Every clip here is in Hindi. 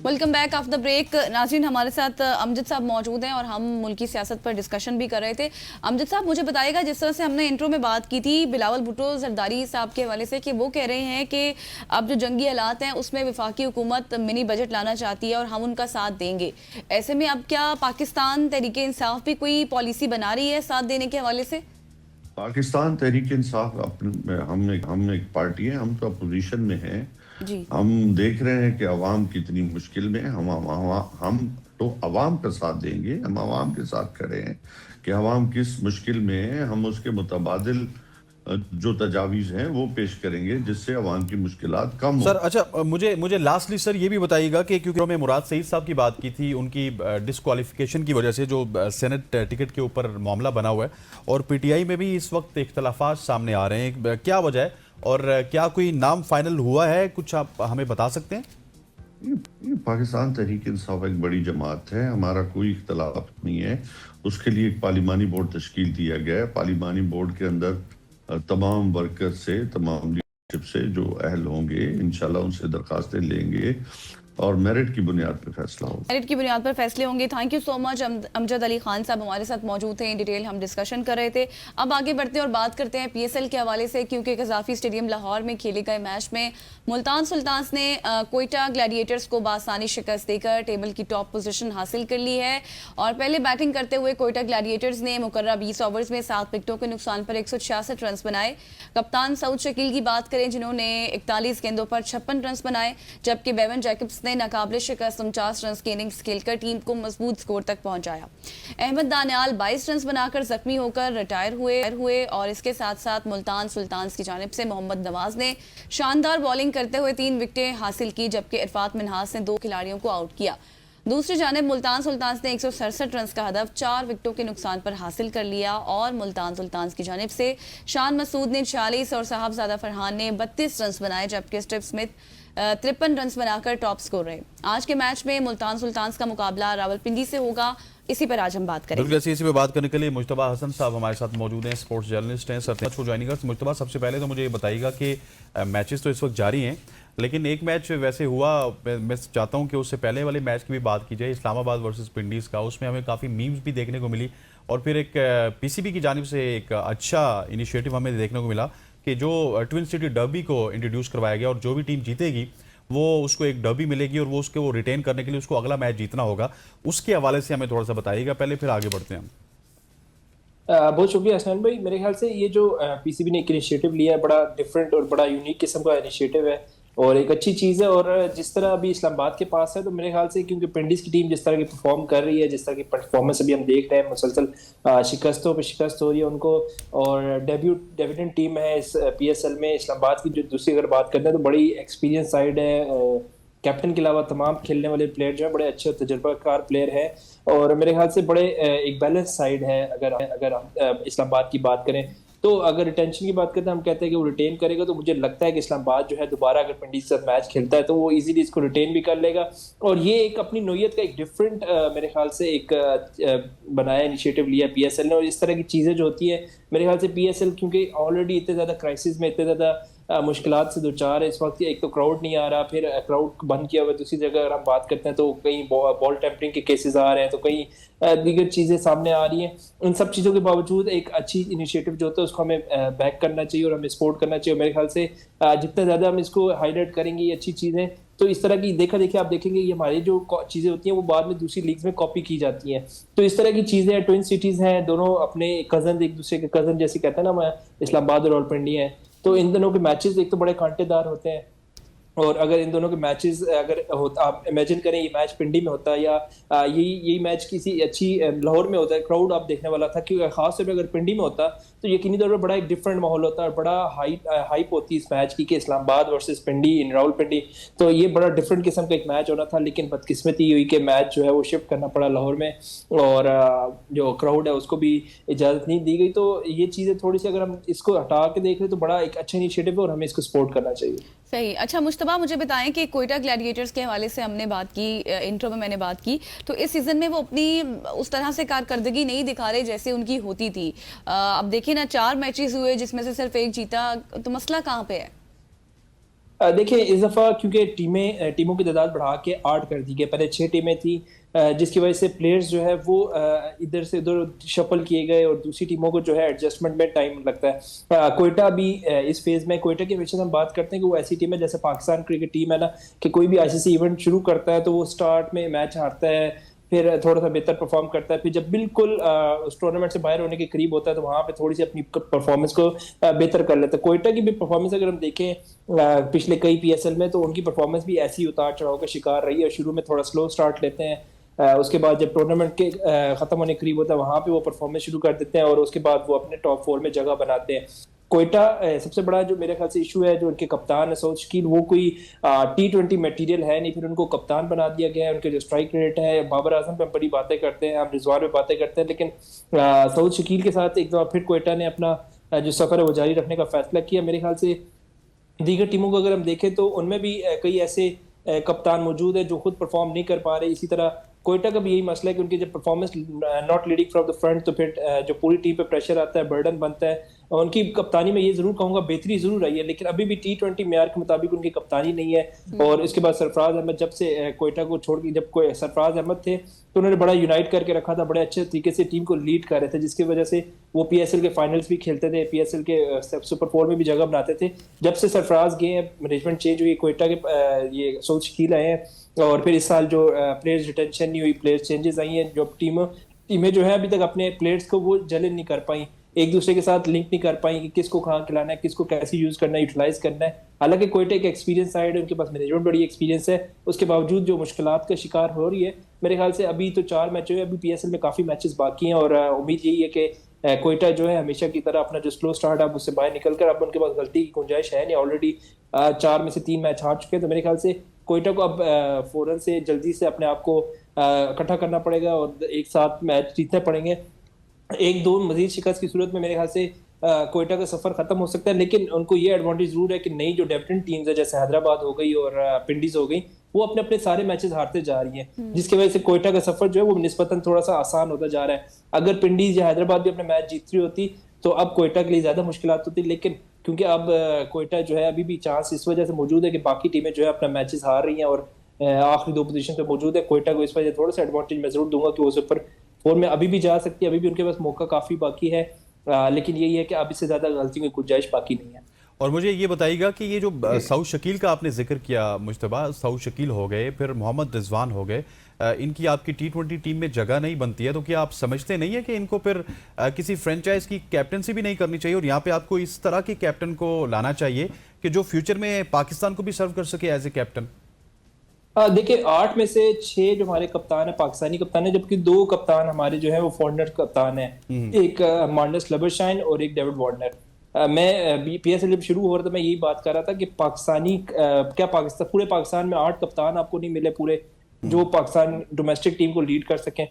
Welcome back after the break. नाज़रीन, हमारे साथ अमजद साहब मौजूद हैं और हम मुल्की सियासत पर डिस्कशन भी कर रहे थे। अमजद साहब, मुझे बताइएगा, जिस तरह से हमने इंट्रो में बात की थी बिलावल भुट्टो जरदारी साहब के हवाले से कि वो कह रहे हैं कि अब जो जंगी हालात हैं उसमें वफाकी हुकूमत मिनी बजट लाना चाहती है और हम उनका साथ देंगे। ऐसे में अब क्या पाकिस्तान तहरीक इंसाफ भी कोई पॉलिसी बना रही है साथ देने के हवाले से? पाकिस्तान तहरीक इंसाफ हम एक पार्टी है, हम तो अपोजिशन में हैं। जी। हम देख रहे हैं कि अवाम कितनी मुश्किल में है। हम तो अवाम का साथ देंगे, हम अवाम के साथ खड़े हैं कि अवाम किस मुश्किल में है। हम उसके मुतबादिल जो तजावीज़ हैं वो पेश करेंगे जिससे अवाम की मुश्किलात कम हो। सर अच्छा, मुझे लास्टली सर ये भी बताइएगा कि क्योंकि हमने मुराद सईद साहब की बात की थी, उनकी डिस्क्वालिफिकेशन की वजह से जो सेनेट टिकट के ऊपर मामला बना हुआ है और पीटीआई में भी इस वक्त इख्तलाफात सामने आ रहे हैं, क्या वजह है और क्या कोई नाम फाइनल हुआ है? कुछ आप हमें बता सकते हैं? ये पाकिस्तान तहरीक इंसाफ एक बड़ी जमात है, हमारा कोई इख्तलाफ नहीं है। उसके लिए एक पार्लिमानी बोर्ड तश्कील दिया गया है। पार्लिमानी बोर्ड के अंदर तमाम वर्कर से, तमाम लीडरशिप से जो अहल होंगे इंशाल्लाह उनसे दरखास्तें लेंगे और मेरिट की बुनियाद पर फैसला होगा। मेरिट की बुनियाद पर फैसले होंगे। Thank you so much. Amjad Ali Khan साहब हमारे साथ मौजूद थे, इन डिटेल हम डिस्कशन कर रहे थे। अब आगे बढ़ते हैं और बात करते हैं पीएसएल के हवाले से, क्योंकि कज़ाफी स्टेडियम लाहौर में खेले गए मैच में मुल्तान सुल्तान्स ने कोयटा ग्लैडिएटर्स को बासानी शिकस्त देकर टेबल की टॉप पोजीशन हासिल कर ली है। और पहले बैटिंग करते हुए कोयटा ग्लैडिएटर्स ने मुकर्रर 20 ओवर्स में 7 विकेटों के नुकसान पर 166 रन बनाए। कप्तान सऊद शकील की बात करें जिन्होंने 41 गेंदों पर 56 रन बनाए, जबकि बेवन जैकब्स ने नाकाबिले शिकस्त 49 रन की इनिंग्स खेलकर टीम को मजबूत स्कोर तक पहुंचाया। अहमद दानियाल 22 रन बनाकर जख्मी होकर रिटायर हुए और इसके साथ साथ मुल्तान सुल्तान्स की जानिब से मोहम्मद नवाज ने शानदार बॉलिंग करते हुए 3 विकेटें हासिल की, जबकि इरफात मिन्हास ने 2 खिलाड़ियों को आउट किया। दूसरी जानिब मुल्तान सुल्तान्स ने 167 रन का हदफ 4 विकेटों के नुकसान पर हासिल कर लिया और मुल्तान सुल्तान्स की जानिब से शान मसूद ने 46 और साहबजादा फरहान ने 32 रन बनाए, जबकि स्टीव स्मिथ 53 रन बनाकर टॉप स्कोर रहे। आज के मैच में मुल्तान सुल्तान्स का मुकाबला रावलपिंडी से होगा। इसी पर आज हम बात करेंगे। बिल्कुल, इसी पे बात करने के लिए मुज्तबा हसन साहब हमारे साथ मौजूद हैं, स्पोर्ट्स जर्नलिस्ट हैं। Sir thanks for joining us. Mujtaba, सबसे पहले तो मुझे ये बताइएगा कि मैचेस तो इस वक्त जारी हैं, लेकिन एक मैच वैसे हुआ, मैं चाहता हूं कि उससे पहले वाले मैच की भी बात की जाए, इस्लामाबाद वर्सेस पिंडीज़ का। उसमें हमें काफ़ी मीम्स भी देखने को मिली और फिर एक पीसीबी की जानिब से एक अच्छा इनिशिएटिव हमें देखने को मिला कि जो ट्विन सिटी डर्बी को इंट्रोड्यूस करवाया गया और जो भी टीम जीतेगी वो उसको एक डर्बी मिलेगी और वो रिटेन करने के लिए उसको अगला मैच जीतना होगा। उसके हवाले से हमें थोड़ा सा बताइएगा पहले, फिर आगे बढ़ते हैं हम। बहुत शुक्रिया हसनैन भाई। मेरे ख्याल से ये जो पीसीबी ने एक इनिशिएटिव लिया है, बड़ा डिफरेंट और बड़ा यूनिक किस्म का इनिशिएटिव है और एक अच्छी चीज़ है। और जिस तरह अभी इस्लामाबाद के पास है, तो मेरे ख्याल से क्योंकि पिंडीज की टीम जिस तरह की परफॉर्म कर रही है, जिस तरह की परफॉर्मेंस अभी हम देख रहे हैं, मुसलसल शिकस्तों पे शिकस्त हो रही है उनको, और डेब्यूटेंट टीम है इस पीएसएल में इस्लामाबाद की। जो दूसरी अगर बात करते हैं तो बड़ी एक्सपीरियंस साइड है। कैप्टन के अलावा तमाम खेलने वाले प्लेयर जो है बड़े अच्छे तजुर्बाकार प्लेयर हैं और मेरे ख्याल से बड़े एक बैलेंस साइड है। अगर हम इस्लामाबाद की बात करें तो अगर रिटेंशन की बात करते हैं, हम कहते हैं कि वो रिटेन करेगा, तो मुझे लगता है कि इस्लामाबाद जो है दोबारा अगर पिंडीज के साथ मैच खेलता है तो वो इजीली इसको रिटेन भी कर लेगा। और ये एक अपनी नोयत का एक डिफरेंट मेरे ख्याल से एक बनाया इनिशिएटिव लिया पीएसएल ने। और इस तरह की चीज़ें जो होती है, मेरे ख्याल से पीएसएल क्योंकि ऑलरेडी इतने ज़्यादा क्राइसिस में, इतने ज़्यादा मुश्किलात से दो चार है इस वक्त। एक तो क्राउड नहीं आ रहा, फिर क्राउड बंद किया हुआ। दूसरी जगह अगर हम बात करते हैं तो कहीं बॉल टेम्परिंग के केसेस आ रहे हैं, तो कहीं दीगर चीज़ें सामने आ रही हैं। इन सब चीज़ों के बावजूद एक अच्छी इनिशिएटिव जो होता है उसको हमें बैक करना चाहिए और हमें सपोर्ट करना चाहिए। मेरे ख्याल से जितना ज़्यादा हम इसको हाईलाइट करेंगे ये अच्छी चीज़ें, तो इस तरह की देखिए आप देखेंगे ये हमारी जो चीज़ें होती हैं वो बाद में दूसरी लीग्स में कॉपी की जाती हैं। तो इस तरह की चीज़ें, ट्विन सिटीज़ हैं, दोनों अपने कज़न, एक दूसरे के कज़न जैसे कहते हैं ना, इस्लामाबाद और रावलपिंडी हैं, तो इन दोनों के मैचेस एक तो बड़े कांटेदार होते हैं। और अगर इन दोनों के मैचेस अगर होता, आप इमेजिन करें ये मैच पिंडी में होता है या यही मैच किसी अच्छी लाहौर में होता है, क्राउड आप देखने वाला था, क्योंकि खास तौर पर अगर पिंडी में होता तो यकीनी तौर पर बड़ा एक डिफरेंट माहौल होता है, बड़ा हाइप होती है इस मैच की कि इस्लामाबाद वर्सेस पिंडी इन रावलपिंडी। तो ये बड़ा डिफरेंट किस्म का एक मैच होना था, लेकिन बदकिस्मती हुई कि मैच जो है वो शिफ्ट करना पड़ा लाहौर में और जो क्राउड है उसको भी इजाज़त नहीं दी गई। तो ये चीज़ें थोड़ी सी अगर हम इसको हटा के देख रहे तो बड़ा एक अच्छा इनिशिएटिव है और हमें इसको सपोर्ट करना चाहिए। सही। अच्छा मुश्तबा, मुझे बताएं कि कोयटा ग्लैडिएटर्स के हवाले से हमने बात की, इंट्रो में मैंने बात की, तो इस सीजन में वो अपनी उस तरह से कारकर्दगी नहीं दिखा रहे जैसे उनकी होती थी। अब देखिए ना, 4 मैचेस हुए जिसमें से सिर्फ 1 जीता, तो मसला कहाँ पे है? देखिए इस दफ़ा क्योंकि टीमों की तादाद बढ़ा के 8 कर दी गई, पहले 6 टीमें थी, जिसकी वजह से प्लेयर्स जो है वो इधर से उधर शफल किए गए और दूसरी टीमों को जो है एडजस्टमेंट में टाइम लगता है। कोयटा भी इस फेज में, कोयटा की हमेशा हम बात करते हैं कि वो ऐसी टीम है जैसे पाकिस्तान क्रिकेट टीम है ना, कि कोई भी आईसीसी इवेंट शुरू करता है तो वो स्टार्ट में मैच हारता है, फिर थोड़ा सा बेहतर परफॉर्म करता है, फिर जब बिल्कुल उस टूर्नामेंट से बाहर होने के करीब होता है तो वहां पे थोड़ी सी अपनी परफॉर्मेंस को बेहतर कर लेता है। कोयटा की भी परफॉर्मेंस अगर हम देखें पिछले कई पीएसएल में, तो उनकी परफॉर्मेंस भी ऐसी उतार चढ़ाव का शिकार रही है। शुरू में थोड़ा स्लो स्टार्ट लेते हैं, उसके बाद जब टूर्नामेंट के खत्म होने करीब होता है वहां पे वो परफॉर्मेंस शुरू कर देते हैं और उसके बाद वो अपने टॉप 4 में जगह बनाते हैं। कोयटा सबसे बड़ा जो मेरे ख्याल से इशू है, जो उनके कप्तान है सऊद शकील, वो कोई T20 मटेरियल है नहीं, फिर उनको कप्तान बना दिया गया है। उनके जो स्ट्राइक रेट है, बाबर आजम पे हम बड़ी बातें करते हैं, हम रिजवान पे बातें करते हैं, लेकिन सऊद शकील के साथ एक बार फिर कोयटा ने अपना जो सफर है वो जारी रखने का फैसला किया। मेरे ख्याल से दीगर टीमों को अगर हम देखें तो उनमें भी कई ऐसे कप्तान मौजूद है जो खुद परफॉर्म नहीं कर पा रहे। इसी तरह कोयटा का भी यही मसला है कि उनकी जब performance not leading from the front, तो फिर जो पूरी टीम पे प्रेशर आता है, बर्डन बनता है। और उनकी कप्तानी में ये जरूर कहूंगा बेहतरी जरूर आई है, लेकिन अभी भी T20 मेयार के मुताबिक उनकी कप्तानी नहीं है। और इसके बाद सरफराज अहमद जब से कोयटा को छोड़ के, जब कोई सरफराज अहमद थे तो उन्होंने बड़ा यूनाइट करके रखा था, बड़े अच्छे तरीके से टीम को लीड कर रहे थे, जिसकी वजह से वो पीएसएल के फाइनल्स भी खेलते थे, पीएसएल के सुपर 4 में भी जगह बनाते थे। जब से सरफराज गए हैं, मैनेजमेंट चेंज हुई, कोयटा के ये सऊद शकील आए हैं, और फिर इस साल जो प्लेयर्स रिटेंशन नहीं हुई, प्लेयर्स चेंजेस आई हैं, जो टीमें जो है अभी तक अपने प्लेयर्स को वो जलन नहीं कर पाई, एक दूसरे के साथ लिंक नहीं कर पाई कि किसको कहाँ खिलाना है, किसको कैसे यूज करना है, यूटिलाइज करना है। हालांकि कोयटा एक एक्सपीरियंस साइड है, उनके पास मैनेजमेंट बड़ी एक्सपीरियंस है, उसके बावजूद जो मुश्किलात का शिकार हो रही है, मेरे ख्याल से अभी तो 4 मैच हुए, अभी पीएसएल में काफी मैचेस बाकी हैं, और उम्मीद यही है कि कोयटा जो है हमेशा की तरह अपना जो स्लो स्टार्ट है उससे बाहर निकलकर, अब उनके पास गलती की गुंजाइश है नहीं, ऑलरेडी 4 में से 3 मैच हार चुके हैं। तो मेरे ख्याल से कोयटा को अब फौरन से जल्दी से अपने आप को इकट्ठा करना पड़ेगा और एक साथ मैच जीतने पड़ेंगे। 1-2 मजीद शिकस्त की सूरत में मेरे ख्याल से कोयटा का सफर खत्म हो सकता है, लेकिन उनको ये एडवांटेज जरूर है कि नई जो डेब्यूटेंट टीम्स है जैसे हैदराबाद हो गई और पिंडीज हो गई, वो अपने अपने सारे मैचेस हारते जा रही हैं, जिसकी वजह से कोयटा का सफर जो है वो निस्बतन थोड़ा सा आसान होता जा रहा है। अगर पिंडीज या हैदराबाद भी अपने मैच जीत रही होती तो अब कोयटा के लिए ज्यादा मुश्किलात होती, लेकिन क्योंकि अब कोयटा जो है अभी भी चांस इस वजह से मौजूद है कि बाकी टीमें जो है अपना मैचेस हार रही हैं और आखिरी 2 पोजीशन पे मौजूद है। कोयटा को इस वजह थोड़ा सा एडवांटेज मैं जरूर दूंगा कि वो सुपर 4 में अभी भी जा सकती है, अभी भी उनके पास मौका काफी बाकी है, लेकिन यही है कि अब इससे ज्यादा गलती की गुंजाइश बाकी नहीं है। और मुझे ये बताइएगा कि ये जो सऊद शकील का आपने जिक्र किया मुश्तबा, सऊद शकील हो गए, फिर मोहम्मद रिजवान हो गए, इनकी आपकी T20 टीम में जगह नहीं बनती है, तो क्या आप समझते नहीं है कि इनको फिर किसी फ्रेंचाइज की कैप्टनसी भी नहीं करनी चाहिए और यहाँ पे आपको इस तरह के कैप्टन को लाना चाहिए कि जो फ्यूचर में पाकिस्तान को भी सर्व कर सके एज ए कैप्टन? देखिए 8 में से 6 जो हमारे कप्तान है पाकिस्तानी कप्तान है, जबकि 2 कप्तान हमारे जो है वो फॉरनर कप्तान है, एक मार्नस लबरशाइन और एक डेविड वार्नर। मैं पीएसएल जब शुरू हो रहा था मैं यही बात कर रहा था कि पाकिस्तानी क्या पाकिस्तान पूरे पाकिस्तान में 8 कप्तान आपको नहीं मिले पूरे जो पाकिस्तान डोमेस्टिक टीम को लीड कर सकें।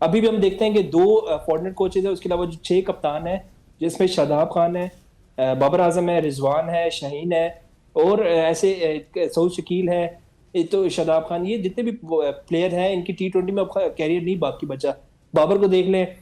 अभी भी हम देखते हैं कि 2 फॉरनर कोचेज है, उसके अलावा जो 6 कप्तान है जिसमें शादाब खान है, बाबर आजम है, रिजवान है, शाहीन है और ऐसे सऊद शकील है, तो शादाब खान, ये जितने भी प्लेयर हैं इनकी T20 में अब कैरियर नहीं बाकी बचा। बाबर को देख लें,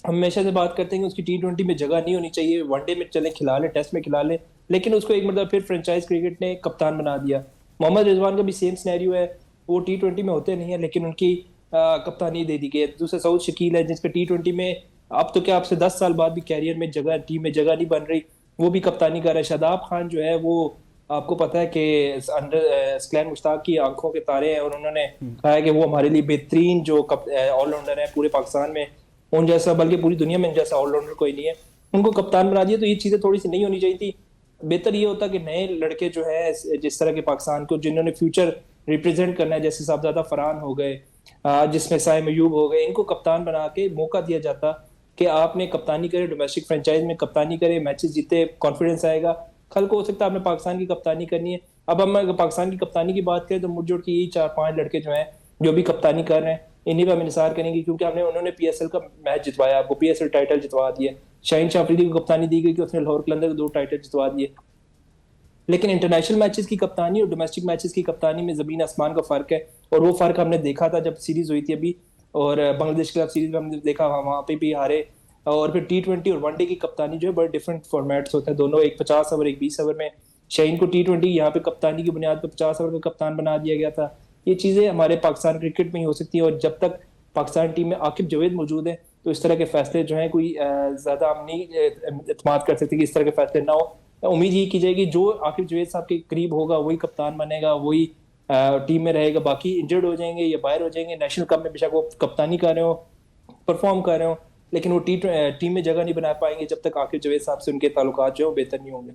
हमेशा से बात करते हैं कि उसकी T20 में जगह नहीं होनी चाहिए, वनडे में चले खिला ले, टेस्ट में खिला ले, लेकिन उसको एक मतलब फिर फ्रेंचाइज क्रिकेट ने कप्तान बना दिया। मोहम्मद रिजवान का भी सेम सिनेरियो है, वो T20 में होते नहीं है लेकिन उनकी कप्तानी दे दी गई है। दूसरा सऊद शकील है जिसका T20 में अब तो क्या आपसे 10 साल बाद भी कैरियर में जगह, टीम में जगह नहीं बन रही, वो भी कप्तानी कर रहा है। शादाब खान जो है वो आपको पता है कि अंडर स्कैन मुश्ताक की आंखों के तारे हैं और उन्होंने कहा है कि वो हमारे लिए बेहतरीन जो ऑलराउंडर है पूरे पाकिस्तान में, उन जैसा बल्कि पूरी दुनिया में जैसा ऑलराउंडर कोई नहीं है, उनको कप्तान बना दिया। तो ये चीजें थोड़ी सी नहीं होनी चाहिए थी। बेहतर ये होता कि नए लड़के जो है जिस तरह के पाकिस्तान को जिन्होंने फ्यूचर रिप्रेजेंट करना है, जैसे साहबजादा फरहान हो गए, जिसमें साइम अयूब हो गए, इनको कप्तान बना के मौका दिया जाता कि आपने कप्तानी करे, डोमेस्टिक फ्रेंचाइज में कप्तानी करे, मैचेस जीते, कॉन्फिडेंस आएगा। कल को हो सकता है आपने पाकिस्तान की कप्तानी करनी है। अब हम अगर पाकिस्तान की कप्तानी की बात करें तो मुठजोड़ के यही 4-5 लड़के जो हैं जो भी कप्तानी कर रहे हैं, इन्हीं पर हम इंतजार करेंगे क्योंकि उन्होंने पीएसएल का मैच जितवाया, वो पीएसएल टाइटल जितवा दिए। शाहीन शाह अफरीदी को कप्तानी दी गई कि उसने लाहौर कलंदर को 2 टाइटल जितवा दिए, लेकिन इंटरनेशनल मैचेस की कप्तानी और डोमेस्टिक मैचेस की कप्तानी में जमीन आसमान का फर्क है। और वो फर्क हमने देखा था जब सीरीज हुई थी अभी, और बांग्लादेश के खिलाफ सीरीज में हमने देखा वहां पे भी हारे। और फिर T20 और वनडे की कप्तानी जो है बड़े डिफरेंट फॉर्मेट्स होते हैं दोनों, एक 50 ओवर एक 20 ओवर में, शहीन को T20 यहाँ पे कप्तानी की बुनियाद पर 50 ओवर का कप्तान बना दिया गया था। ये चीजें हमारे पाकिस्तान क्रिकेट में ही हो सकती है, और जब तक पाकिस्तान टीम में आकिब जावेद मौजूद है तो इस तरह के फैसले जो हैं कोई ज्यादा हम नहीं एतमाद कर सकते कि इस तरह के फैसले ना हो। उम्मीद ये की जाएगी जो आकिब जावेद साहब के करीब होगा वही कप्तान बनेगा, वही टीम में रहेगा। बाकी इंजर्ड हो जाएंगे या बाहर हो जाएंगे, नेशनल कप में बेशक वो कप्तानी कर रहे हो, परफॉर्म कर रहे हो, लेकिन वो टीम में जगह नहीं बना पाएंगे जब तक आकिब जावेद साहब से उनके ताल्लुकात जो है बेहतर नहीं होंगे।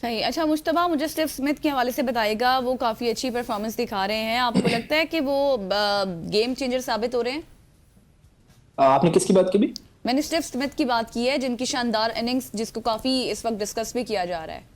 सही। अच्छा मुश्तबा, मुझे स्टीव स्मिथ के हवाले से बताइएगा, वो काफ़ी अच्छी परफॉर्मेंस दिखा रहे हैं, आपको लगता है कि वो गेम चेंजर साबित हो रहे हैं? आपने किसकी बात की भी? मैंने स्टीव स्मिथ की बात की है, जिनकी शानदार इनिंग्स जिसको काफ़ी इस वक्त डिस्कस भी किया जा रहा है।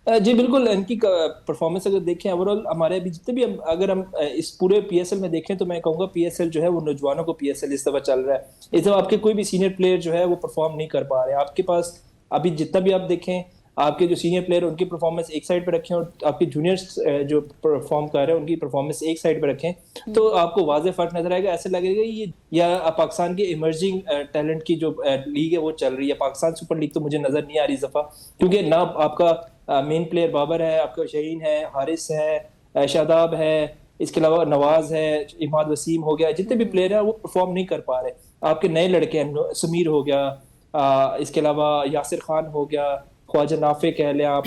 जी बिल्कुल, इनकी परफॉर्मेस अगर देखें ओवरऑल हमारे अभी जितने भी अगर हम इस पूरे पीएसएल में देखें तो मैं कहूँगा पीएसएल जो है वो नौजवानों को पीएसएल इस दफा चल रहा है। इस दफा आपके कोई भी सीनियर प्लेयर जो है वो परफॉर्म नहीं कर पा रहे। आपके पास अभी जितना भी आप देखें, आपके जो सीनियर प्लेयर उनकी परफॉर्मेंस एक साइड पे रखें और आपके जूनियर्स जो परफॉर्म कर रहे हैं उनकी परफॉर्मेंस एक साइड पे रखें, तो आपको वाज़ेह फर्क नजर आएगा। ऐसे लगेगा ये या पाकिस्तान के इमर्जिंग टैलेंट की जो लीग है वो चल रही है। पाकिस्तान सुपर लीग तो मुझे नजर नहीं आ रही इस दफा, क्योंकि ना आपका मेन प्लेयर बाबर है, आपका शहीन है, हारिस है, शादाब है, इसके अलावा नवाज है, इमाद वसीम हो गया, जितने भी प्लेयर हैं वो परफॉर्म नहीं कर पा रहे। आपके नए लड़के हैं, समीर हो गया, इसके अलावा यासिर खान हो गया, ख्वाजा नाफे कह लें आप,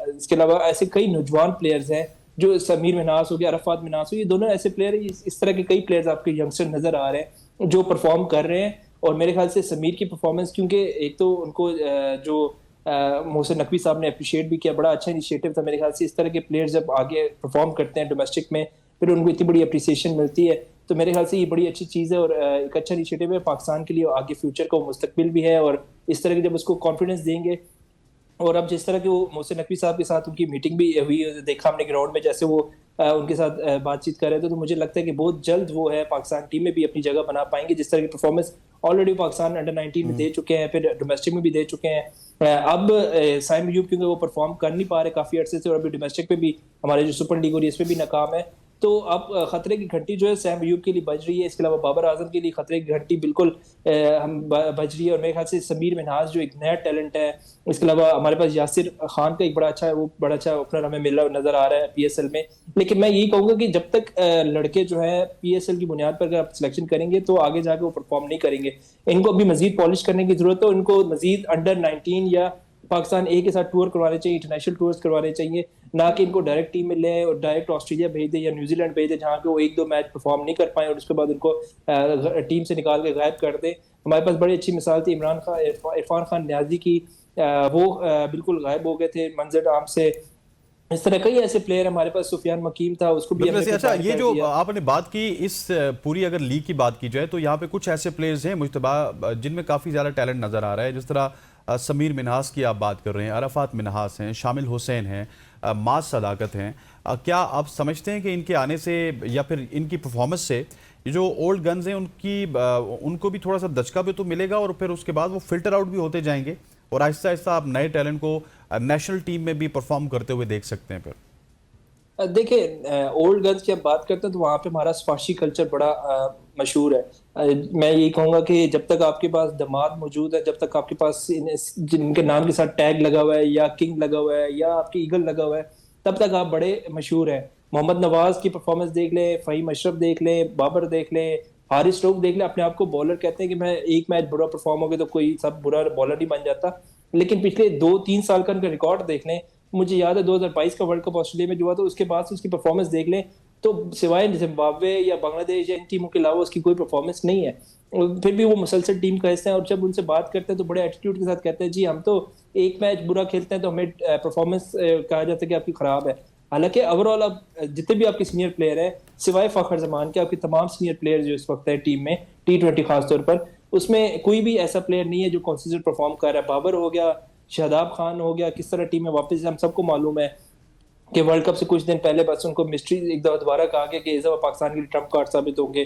इसके अलावा ऐसे कई नौजवान प्लेयर्स हैं जो समीर मिनास हो गया, अरफात मिनास हो, ये दोनों ऐसे प्लेयर, इस तरह के कई प्लेयर्स आपके यंगस्टर नजर आ रहे हैं जो परफॉर्म कर रहे हैं। और मेरे ख्याल से समीर की परफॉर्मेंस, क्योंकि एक तो उनको जो मोहसिन नकवी साहब ने अप्रिशिएट भी किया, बड़ा अच्छा इनिशिएटिव था। मेरे ख्याल से इस तरह के प्लेयर्स जब आगे परफॉर्म करते हैं डोमेस्टिक में, फिर उनको इतनी बड़ी अप्रिसिएशन मिलती है, तो मेरे ख्याल से ये बड़ी अच्छी चीज़ है और एक अच्छा इनिशिएटिव है पाकिस्तान के लिए, आगे फ्यूचर का मुस्तकबिल भी है। और इस तरह के जब उसको कॉन्फिडेंस देंगे, और अब जिस तरह की वो मोहसिन नकवी साहब के साथ उनकी मीटिंग भी हुई, देखा हमने ग्राउंड में जैसे वो उनके साथ बातचीत कर रहे थे, तो मुझे लगता है कि बहुत जल्द वो है पाकिस्तान टीम में भी अपनी जगह बना पाएंगे। जिस तरह की परफॉर्मेंस ऑलरेडी पाकिस्तान अंडर-19 में दे चुके हैं, फिर डोमेस्टिक में भी दे चुके हैं। अब साइम अयूब क्योंकि वो परफॉर्म कर नहीं पा रहे काफी अरसे से, और अभी डोमेस्टिक पे भी हमारे जो सुपर लीग हो रही है इसमें भी नाकाम है, तो अब खतरे की घंटी जो है सैम अयूब के लिए बज रही है। इसके अलावा बाबर आजम के लिए खतरे की घंटी बिल्कुल हम बज रही है। और मेरे ख्याल से समीर मिनहास जो एक नया टैलेंट है, इसके अलावा हमारे पास यासिर खान का एक बड़ा अच्छा ओपनर हमें मिल रहा नजर आ रहा है पीएसएल में। लेकिन मैं यही कहूंगा कि जब तक लड़के जो है पीएसएल की बुनियाद पर अगर आप सिलेक्शन करेंगे तो आगे जाके वो परफॉर्म नहीं करेंगे। इनको अभी मजीद पॉलिश करने की जरूरत है। इनको मजीद अंडर-19 या पाकिस्तान ए के साथ टूर करवाने चाहिए, इंटरनेशनल टूर्स करवाने चाहिए, ना कि इनको डायरेक्ट टीम में ले और डायरेक्ट ऑस्ट्रेलिया भेज दे या न्यूजीलैंड भेज दे, जहाँ पे वो 1-2 मैच परफॉर्म नहीं कर पाए और उसके बाद उनको टीम से निकाल के गायब कर दे। हमारे पास बड़ी अच्छी मिसाल थी इरफान खान न्याजी की, वो बिल्कुल गायब हो गए थे मंजर आम से। इस तरह कई ऐसे प्लेयर हमारे पास, सुफियान मकीम था, उसको भी हमने अच्छा, ये जो आपने बात की इस पूरी अगर लीग की बात की जाए तो यहाँ पे कुछ ऐसे प्लेयर्स हैं मुश्तबा जिनमें काफ़ी ज़्यादा टैलेंट नज़र आ रहा है। जिस तरह समीर मिनहास की आप बात कर रहे हैं, अरफात मिनहास हैं, शामिल हुसैन हैं, माज सदाकत हैं। क्या आप समझते हैं कि इनके आने से या फिर इनकी परफॉर्मेंस से ये जो ओल्ड गन्स हैं उनको भी थोड़ा सा दचका भी तो मिलेगा और फिर उसके बाद वो फिल्टर आउट भी होते जाएंगे और आहिस्ता आहिस्ता आप नए टैलेंट को नेशनल टीम में भी परफॉर्म करते हुए देख सकते हैं? फिर देखिए, ओल्ड गन्स की आप बात करते हैं तो वहाँ पे हमारा स्पाशी कल्चर बड़ा मशहूर है। मैं यही कहूँगा कि जब तक आपके पास दामाद मौजूद है, जब तक आपके पास जिनके नाम के साथ टैग लगा हुआ है या किंग लगा हुआ है या आपकी ईगल लगा हुआ है, तब तक आप बड़े मशहूर हैं। मोहम्मद नवाज की परफॉर्मेंस देख लें, फ़हीम अशरफ देख लें, बाबर देख लें, हारिस स्टोक देख लें। अपने आप को बॉलर कहते हैं कि मैं एक मैच बुरा परफॉर्म हो गया तो कोई सब बुरा बॉलर नहीं बन जाता, लेकिन पिछले 2-3 साल का उनका रिकॉर्ड देख लें। मुझे याद है 2022 का वर्ल्ड कप ऑस्ट्रेलिया में जो हुआ था, उसके बाद से उसकी परफॉर्मेंस देख लें तो सिवाय जिम्बाब्वे या बांग्लादेश या इन टीमों के अलावा उसकी कोई परफॉर्मेंस नहीं है। फिर भी वो मुसलसल टीम का हिस्सा है और जब उनसे बात करते हैं तो बड़े एटीट्यूड के साथ कहते हैं जी हम तो एक मैच बुरा खेलते हैं तो हमें परफॉर्मेंस कहा जाता है कि आपकी खराब है। हालांकि ओवरऑल अब जितने भी आपके सीनियर प्लेयर हैं सिवाय फखर जमान के, आपके तमाम सीनियर प्लेयर जो इस वक्त है टीम में T20 खासतौर पर, उसमें कोई भी ऐसा प्लेयर नहीं है जो कंसिस्टेंट परफॉर्म कर रहा है। बाबर हो गया, शादाब खान हो गया, किस तरह टीम में वापस, हम सबको मालूम है कि वर्ल्ड कप से कुछ दिन पहले बस उनको मिस्ट्री एक दफा दोबारा कहा गया कि इस दफा पाकिस्तान के लिए ट्रम्प कार्ड साबित होंगे।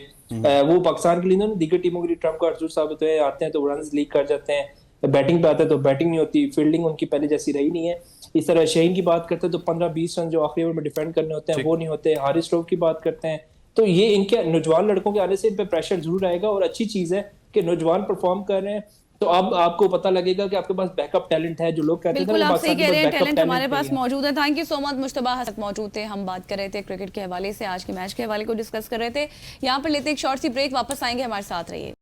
वो पाकिस्तान के लिए ना दीगर टीमों के लिए ट्रम्प कार्ड जरूर साबित हुए, आते हैं तो रन लीक कर जाते हैं, बैटिंग पे आते हैं तो बैटिंग नहीं होती, फील्डिंग उनकी पहले जैसी रही नहीं है। इस तरह शहीन की बात करते हैं तो 15-20 रन जो आखिरी ओवर में डिफेंड करने होते हैं वो नहीं होते। हारिस स्टोक की बात करते हैं तो ये इनके नौजवान लड़कों के आने से इन पे प्रेशर जरूर आएगा और अच्छी चीज है कि नौजवान परफॉर्म कर रहे हैं तो अब आपको पता लगेगा कि आपके पास बैकअप टैलेंट है। जो लोग कहते थे बिल्कुल, वो आप सही पाकिस्तान के कह रहे पास हैं, बैकअप टैलेंट हमारे नहीं पास है। मौजूद है। Thank you so much Mushtaba Hasan मौजूद थे, हम बात कर रहे थे क्रिकेट के हवाले से, आज के मैच के हवाले को डिस्कस कर रहे थे। यहाँ पर लेते एक शॉर्ट सी ब्रेक, वापस आएंगे, हमारे साथ रहिए।